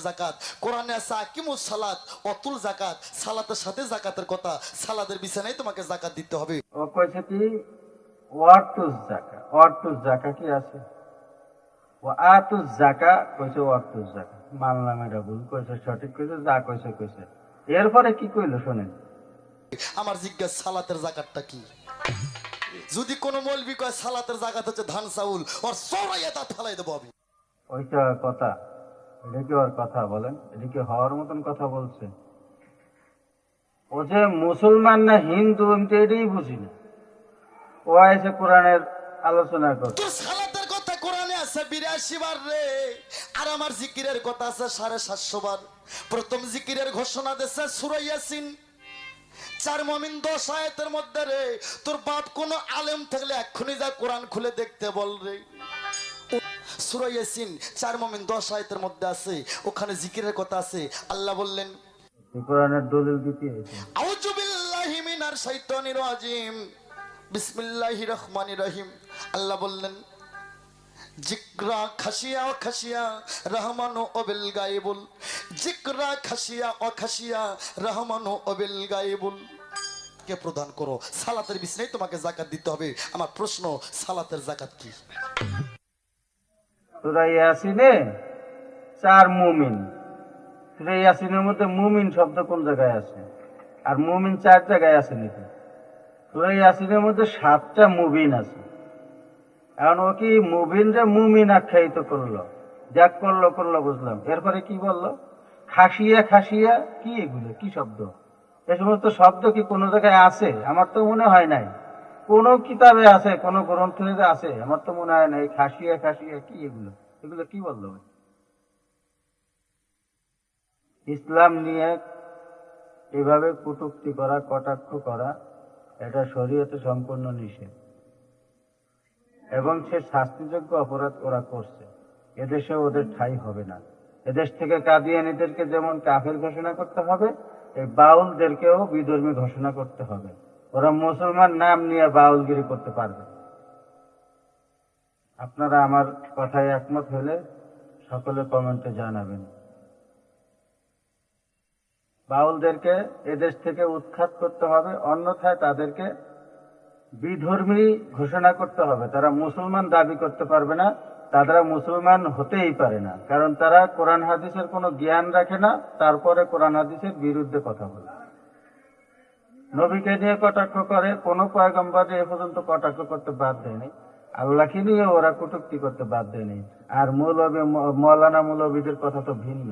জাকাত কোরআনে আছে আকিমুস সালাত অতুল জাকাত, সালাতের সাথে জাকাতের কথা, সালাদের বিছানায় তোমাকে জাকাত দিতে হবে। ও কইছে কি ওয়াতুজ জাকা, ওয়াতুজ জাকা কি আছে, ও আতুজ জাকা কইছে ওয়াতুজ জাকা। মানলাম এটা ভুল কইছে, সঠিক কইছে, যা কইছে কইছে। এরপরে কি কইলো শোনেন। আমার জিজ্ঞাসা সালাতের জাকাতটা কি? যদি কোনো মৌলবি কয় সালাতের জাকাত হচ্ছে ধান চাউল, ওর সরাইয়া দাঁত ফেলাই দেবো আমি। ওইটা কথা, এটা কি ওর কথা বলেন? এটা কি হওয়ার মতন কথা বলছে? ও যে মুসলমান না হিন্দু আমি তো এটাই বুঝি না। ও এসে কোরআনের আলোচনা করছে। তোর সালাতের কথা কোরআনে আছে 82 বার রে, আর আমার জিকিরের কথা আছে 750 বার। প্রথম জিকিরের ঘোষণা দিয়েছে সূরা ইয়াসিন 4 মুমিন 10 আয়াতের মধ্যে রে। তোর বাপ কোন আলেম থাকলে এক্ষুনি যা কোরআন খুলে দেখতে বল রে। সূরা ইয়াসিন 4 মুমিন 10 আয়াতের মধ্যে আছে, ওখানে জিকিরের কথা আছে। আল্লাহ বললেন কোরআনের দলিল দিতে হয়েছে। আউযু বিল্লাহি মিনাশ শাইতানির রাজিম বিসমিল্লাহির রহমানির রহিম। আল্লাহ বললেন জিকরা খাসিয়া ও খাসিয়া রহমানু অবিল গায়েবুল, জিকরা খাসিয়া ও খাসিয়া রহমানু অবিল গায়েবুল। কে প্রদান করো সালাতের বিছানায় তোমাকে যাকাত দিতে হবে। আমার প্রশ্ন, সালাতের যাকাত কি? সূরা ইয়াসিনে 4 মুমিন, সূরা ইয়াসিনের মধ্যে মুমিন শব্দ কোন জায়গায় আছে? আর মুমিন 4 জায়গায় আছে নাকি? সূরা ইয়াসিনের মধ্যে 7টা মুবিন আছে। এখন ও কি মুবিনরে মুমিন আখ্যায়িত করলো? যাক করলো করলো বুঝলাম। এরপরে কি বললো? খাসিয়া খাসিয়া কি এগুলো, কি শব্দ? এ সমস্ত শব্দ কি কোনো জায়গায় আছে? আমার তো মনে হয় নাই। কোন কিতাবে আছে, কোন গ্রন্থে আছে? আমার তো মনে হয় নাই। খাসিয়া খাসিয়া কি এগুলো? এগুলো কি বললো? ইসলাম নিয়ে এভাবে কটূক্তি করা, কটাক্ষ করা, এটা শরীয়তে সম্পূর্ণ নিষেধ এবং সে শাস্তিযোগ্য অপরাধ ওরা করছে। এদেশে ওদের ঠাঁই হবে না। এদেশ থেকে কাদিয়ানীদেরকে যেমন কাফের ঘোষণা করতে হবে, এই বাউলদেরকেও বিধর্মী ঘোষণা করতে হবে। ওরা মুসলমান নাম নিয়ে বাউলগিরি করতে পারবে। আপনারা আমার কথায় একমত হলে সকলে কমেন্টে জানাবেন। বাউলদেরকে এদেশ থেকে উৎখাত করতে হবে, অন্যথায় তাদেরকে বিধর্মী ঘোষণা করতে হবে। তারা মুসলমান দাবি করতে পারবে না, তারা মুসলমান হতেই পারে না, কারণ তারা কোরআন হাদিসের কোনো জ্ঞান রাখে না। তারপরে কোরআন হাদিসের বিরুদ্ধে কথা বলে, নবীকে নিয়ে কটাক্ষ করে। কোন পয়গম্বর এ পর্যন্ত কটাক্ষ করতে বাদ দেয়নি, আল্লাহকে নিয়ে ওরা কটূক্তি করতে বাদ দেয়নি। আর মৌলবী মৌলানা মৌলবীদের কথা তো ভিন্ন।